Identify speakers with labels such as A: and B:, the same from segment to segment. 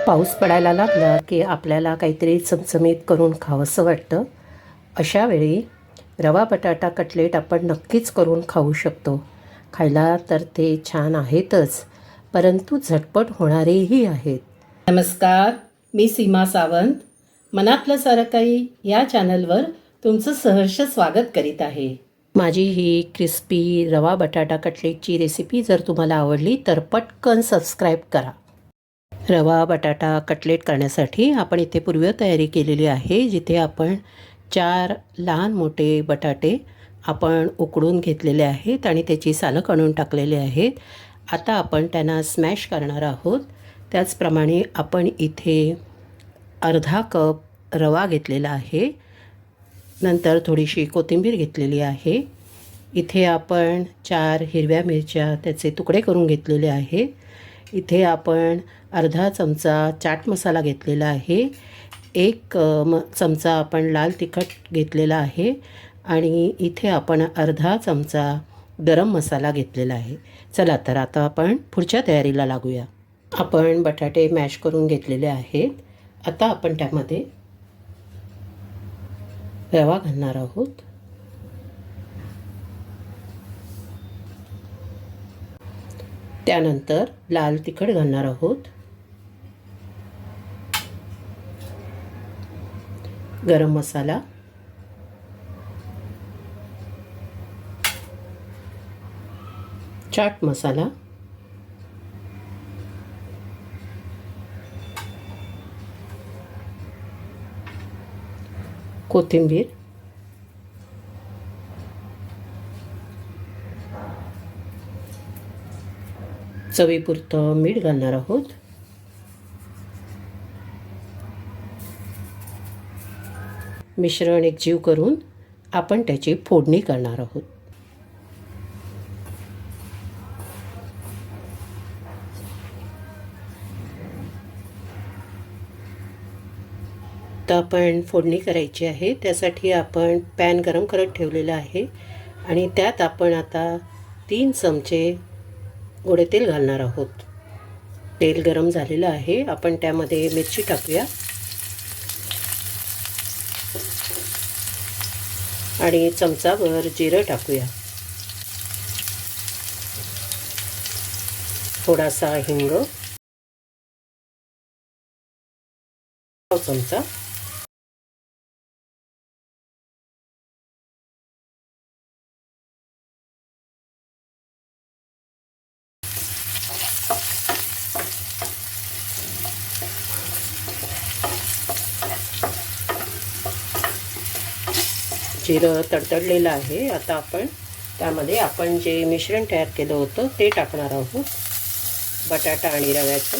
A: पाऊस पडायला लागला की आपल्याला काहीतरी चमचमीत करून खावंसं वाटतं. अशा वेळी रवा बटाटा कटलेट आपण नक्कीच करून खाऊ शकतो. खायला तर ते छान आहेतच, परंतु झटपट होणारेही आहेत. नमस्कार, मी सीमा सावंत. मनातलं सारं काही या चॅनलवर तुमचं सहर्ष स्वागत करीत आहे. माझी ही क्रिस्पी रवा बटाटा कटलेटची रेसिपी जर तुम्हाला आवडली तर पटकन सबस्क्राईब करा. रवा बटाटा कटलेट करण्यासाठी आपण इथे पूर्वतयारी केलेली आहे, जिथे आपण 4 लहान मोठे बटाटे आपण उकडून घेतलेले आहेत आणि त्याची सालं काढून टाकलेली आहेत. आता आपण त्यांना स्मॅश करणार आहोत. त्याचप्रमाणे आपण इथे अर्धा कप रवा घेतलेला आहे. नंतर थोडीशी कोथिंबीर घेतलेली आहे. इथे आपण 4 हिरव्या मिरच्या त्याचे तुकडे करून घेतलेले आहे. इथे आपण अर्धा चमचा चाट मसाला घेतलेला आहे. 1 चमचा आपण लाल तिखट घेतलेला आहे आणि इथे आपण अर्धा चमचा गरम मसाला घेतलेला आहे. चला तर आता आपण पुढच्या तयारीला लागूया. आपण बटाटे मॅश करून घेतलेले आहेत. आता आपण त्यामध्ये रवा घालणार आहोत. त्यानंतर लाल तिखट घालणार आहोत. गरम मसाला, चाट मसाला, कोथिंबीर, चवीपुरतं मीठ घालणार आहोत. मिश्रण एकजीव करून आपण त्याची फोडणी करणार आहोत. तर आपण फोडणी करायची आहे. त्यासाठी आपण पॅन गरम करत ठेवलेला आहे आणि त्यात आपण आता 3 चमचे गोडे तेल घालणार आहोत. तेल गरम झालेलं आहे. आपण त्यामध्ये मिरची टाकूया आणि चमचाभर जिरं टाकूया. थोडासा हिंग, चमचा, जिरं तडतडलेलं आहे. आता आपण त्यामध्ये आपण जे मिश्रण तयार केलं होतं ते टाकणार आहोत. बटाटा आणि रव्याचं.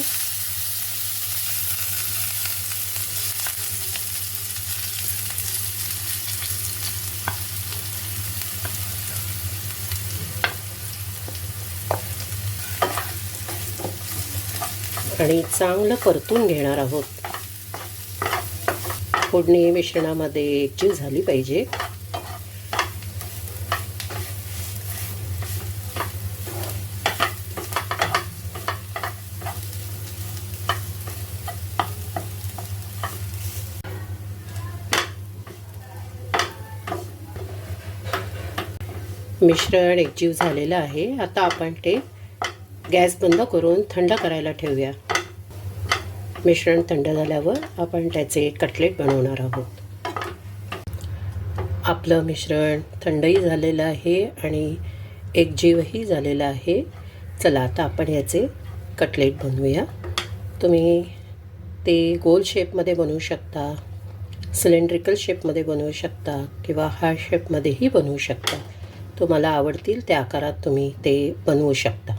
A: आणि चांगलं परतून घेणार आहोत. फोडणी मिश्रणामध्ये एकजीव झाली पाहिजे. मिश्रण एकजीव झालेलं आहे. आता आपण ते गॅस बंद करून थंड करायला ठेवूया. मिश्रण थंड झाल्यावर आपण त्याचे कटलेट बनवणार आहोत. आपलं मिश्रण थंडही झालेलं आहे आणि एकजीवही झालेलं आहे. चला आता आपण याचे कटलेट बनवूया. तुम्ही ते गोल शेपमध्ये बनवू शकता, सिलेंड्रिकल शेपमध्ये बनवू शकता किंवा हार्ट शेपमध्येही बनवू शकता. तुम्हाला आवडतील त्या आकारात तुम्ही ते बनवू शकता.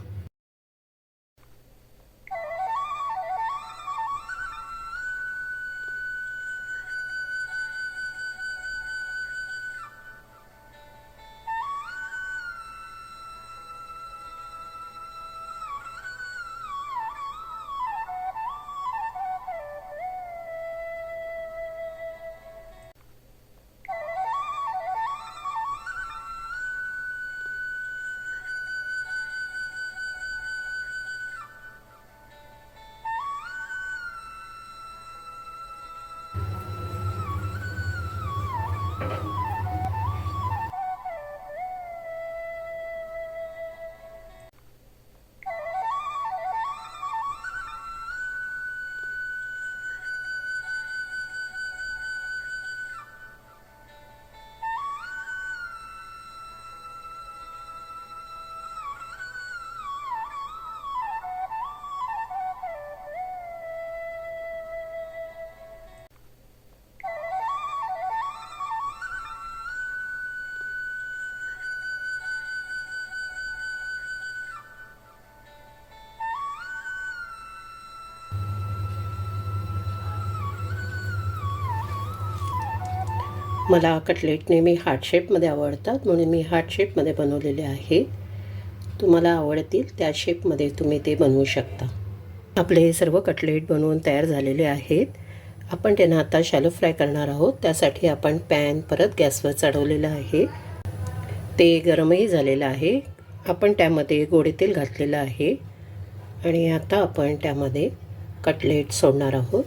A: मला कटलेट नेहमी हार्ट शेपमध्ये आवडतात, म्हणून मी हार्ट शेपमध्ये बनवलेले आहे. तुम्हाला आवडतील त्या शेपमध्ये तुम्ही ते बनवू शकता. आपले सर्व कटलेट बनवून तयार झालेले आहेत. आपण त्यांना आता शॅलो फ्राय करणार आहोत. त्यासाठी आपण पॅन परत गॅसवर चढवलेलं आहे. ते गरमही झालेलं आहे. आपण त्यामध्ये गोडे तेल घातलेलं आहे आणि आता आपण त्यामध्ये कटलेट सोडणार आहोत.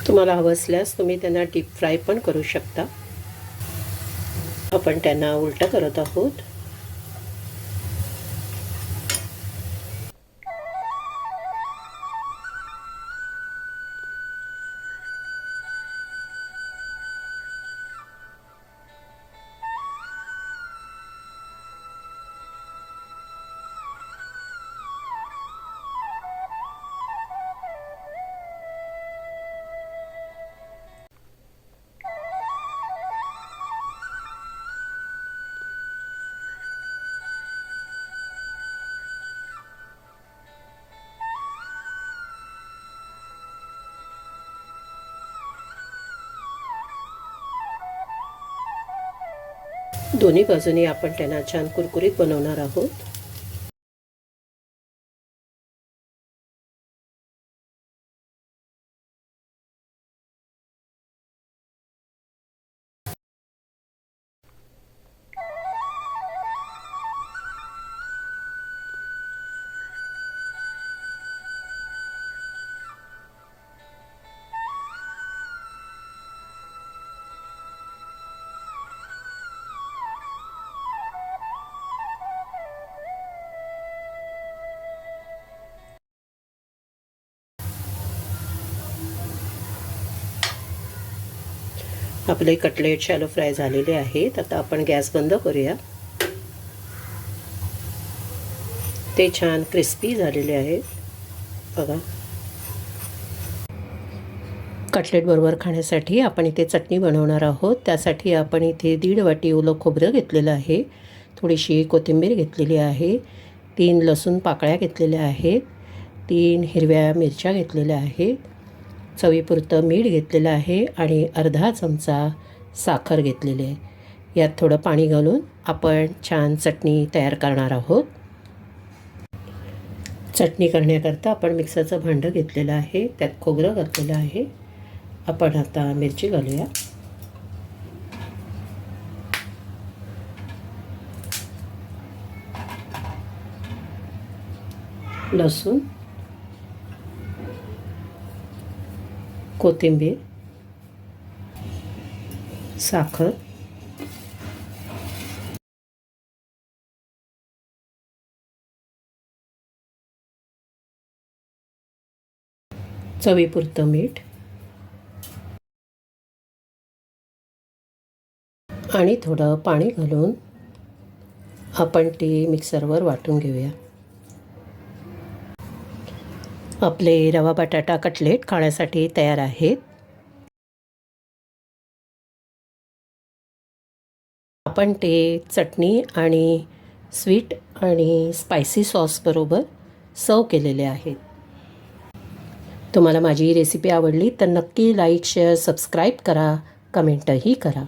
A: तुम्हाला हवं असल्यास तुम्ही त्यांना डीप फ्राय पण करू शकता. आपण त्यांना उलटं करत आहोत. दोन्ही बाजूनी आपण त्यांना छान कुरकुरीत बनवणार आहोत. आपले कटलेट शॅलो फ्राय झालेले आहेत. आता आपण गॅस बंद करूया. ते छान क्रिस्पी झालेले आहेत बघा. कटलेट बरोबर खाण्यासाठी आपण इथे चटणी बनवणार आहोत. त्यासाठी आपण इथे 1.5 वाटी ओलं खोबरं घेतलेलं आहे, थोडीशी कोथिंबीर घेतलेली आहे, 3 लसूण पाकळ्या घेतलेल्या आहेत, 3 हिरव्या मिरच्या घेतलेल्या आहेत, चवीपुरतं मीठ घेतलेलं आहे आणि अर्धा चमचा साखर घेतलेली आहे. यात थोडं पाणी घालून आपण छान चटणी तयार करणार आहोत. चटणी करण्याकरता आपण मिक्सरचं भांडं घेतलेलं आहे, त्यात खोबरं घातलेलं आहे. आपण आता मिरची घालूया. लसूण, कोथिंबीर, साखर, चवीपुरतं मीठ आणि थोडं पाणी घालून आपण ते मिक्सरवर वाटून घेऊया. आपले रवा बटाटा कटलेट खाण्यासाठी तयार आहेत. आपण ते चटणी आणि स्वीट आणि स्पायसी सॉसबरोबर सर्व केलेले आहेत. तुम्हाला माझी रेसिपी आवडली तर नक्की लाईक, शेअर, सबस्क्राईब करा, कमेंटही करा.